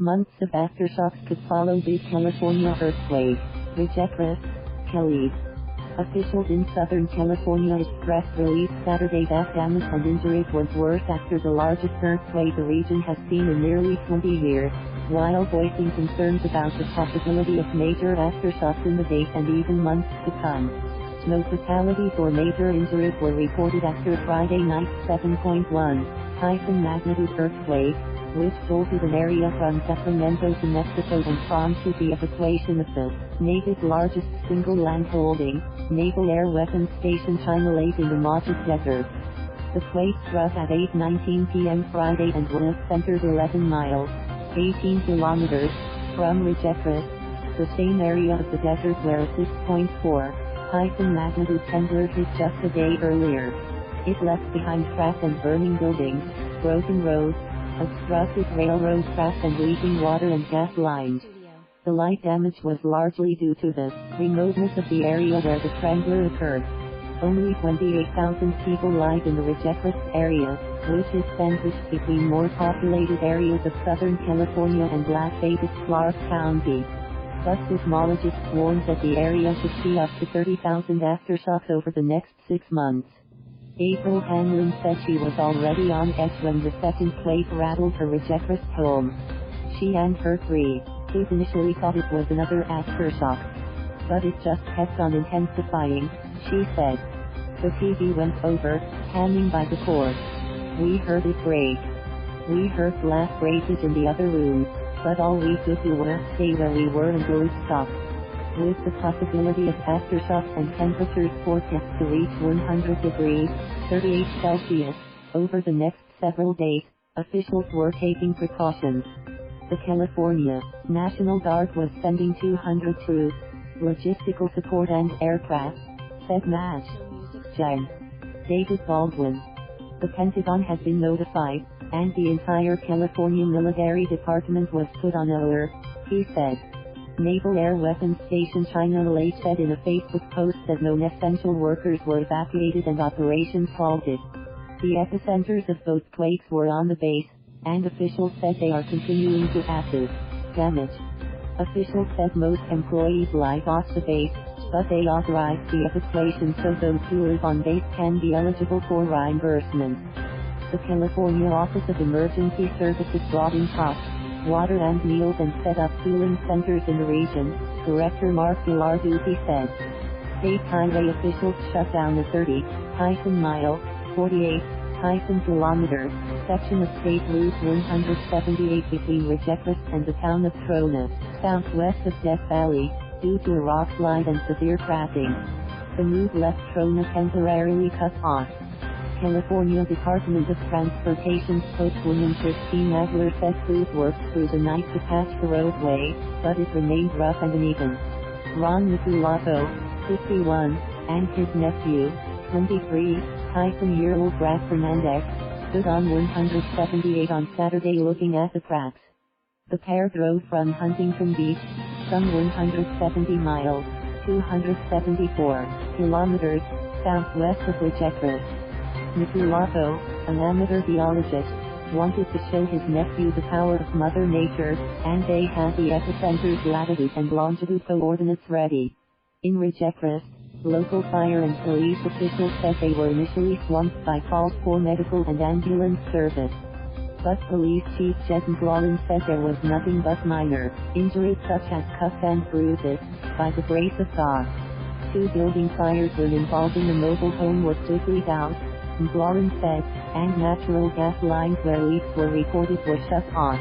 Months of aftershocks could follow big California earthquake. Rejectress, Kelly. Officials in Southern California expressed relief Saturday that damage and injuries was worse after the largest earthquake the region has seen in nearly 20 years, while voicing concerns about the possibility of major aftershocks in the days and even months to come. No fatalities or major injuries were reported after Friday night's 7.1 magnitude earthquake, which jolted an area from Sacramento to Mexico and prompted the evacuation of the nation's largest single land-holding, Naval Air Weapons Station China lays in the Mojave Desert. The quake struck at 8:19 p.m. Friday and was centered 11 miles, 18 kilometers, from Rejectress, the same area of the desert where a 6.4 magnitude trembler hit just a day earlier. It left behind cracked and burning buildings, broken roads, obstructed railroad tracks and leaking water and gas lines. The light damage was largely due to the remoteness of the area where the trembler occurred. Only 28,000 people live in the Rejectress area, which is sandwiched between more populated areas of Southern California and Las Vegas, Clark County. But seismologists warned that the area could see up to 30,000 aftershocks over the next 6 months. April Hanlon said she was already on edge when the second quake rattled her Rejectress home. She and her 3 kids initially thought it was another aftershock. But it just kept on intensifying, she said. The TV went over, hanging by the cord. We heard it break. We heard glass breakage in the other room, but all we could do was stay where we were until it stopped. With the possibility of aftershocks and temperatures forecast to reach 100 degrees, 38 Celsius, over the next several days, officials were taking precautions. The California National Guard was sending 200 troops, logistical support and aircraft, said Maj. Gen. David Baldwin. The Pentagon has been notified, and the entire California military department was put on alert, he said. Naval Air Weapons Station China Malay said in a Facebook post that no essential workers were evacuated and operations halted. The epicenters of both quakes were on the base, and officials said they are continuing to assess damage. Officials said most employees live off the base, but they authorized the evacuation so those who live on base can be eligible for reimbursement. The California Office of Emergency Services brought in costs, water and meals and set up cooling centers in the region, Director Mark Gilarducci said. State highway officials shut down a 30-mile, 48-kilometer, section of State Route 178 between Rejectress and the town of Trona, southwest of Death Valley, due to a rock slide and severe cracking. The move left Trona temporarily cut off. California Department of Transportation spokeswoman Christine Nagler said crews worked through the night to patch the roadway, but it remained rough and uneven. Ron Miculato, 51, and his nephew, 23-year-old Brad Fernandez, stood on 178 on Saturday looking at the cracks. The pair drove from Huntington Beach, some 170 miles, 274 kilometers, southwest of Rejectress. Miculato, an amateur geologist, wanted to show his nephew the power of Mother Nature, and they had the epicenter's latitude and longitude coordinates ready. In Rejectress, local fire and police officials said they were initially swamped by calls for medical and ambulance service. But Police Chief Jed McLaughlin said there was nothing but minor injuries such as cuts and bruises, by the grace of God. 2 building fires when involving a mobile home were quickly doused, McLaughlin said, and natural gas lines where leaks were reported were shut off.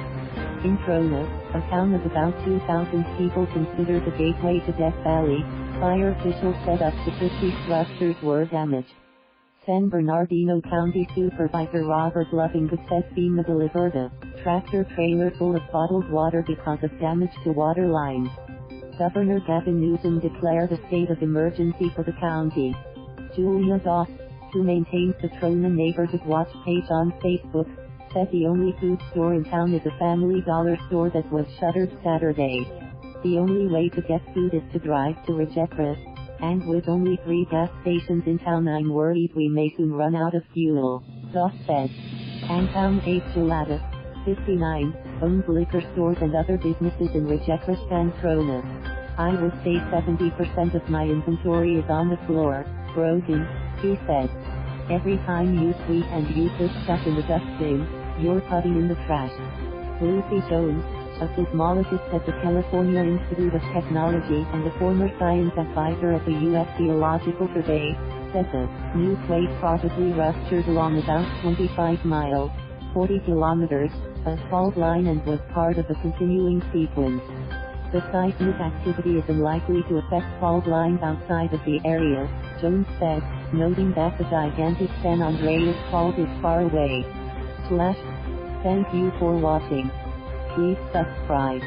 In Trona, a town of about 2,000 people considered the gateway to Death Valley, fire officials said up to 50 structures were damaged. San Bernardino County Supervisor Robert Lovingood said FEMA delivered a tractor trailer full of bottled water because of damage to water lines. Governor Gavin Newsom declared a state of emergency for the county. Julia Doss, who maintains the Trona Neighborhood Watch page on Facebook, said the only food store in town is a Family Dollar store that was shuttered Saturday. The only way to get food is to drive to Rejectress, and with only 3 gas stations in town I'm worried we may soon run out of fuel, Doss said. And Town H. Gelatis, 59, owns liquor stores and other businesses in Rijeka and Kronos. I would say 70% of my inventory is on the floor, broken, he said. Every time you sweep and you put stuff in the dustbin, you're putting in the trash. Lucy Jones, a seismologist at the California Institute of Technology and a former science advisor at the U.S. Geological Survey, says a new quake probably ruptured along about 25 miles, 40 kilometers, a fault line and was part of a continuing sequence. The seismic activity is unlikely to affect fault lines outside of the area, Jones said, noting that the gigantic San Andreas Fault is far away. Thank you for watching. Please subscribe.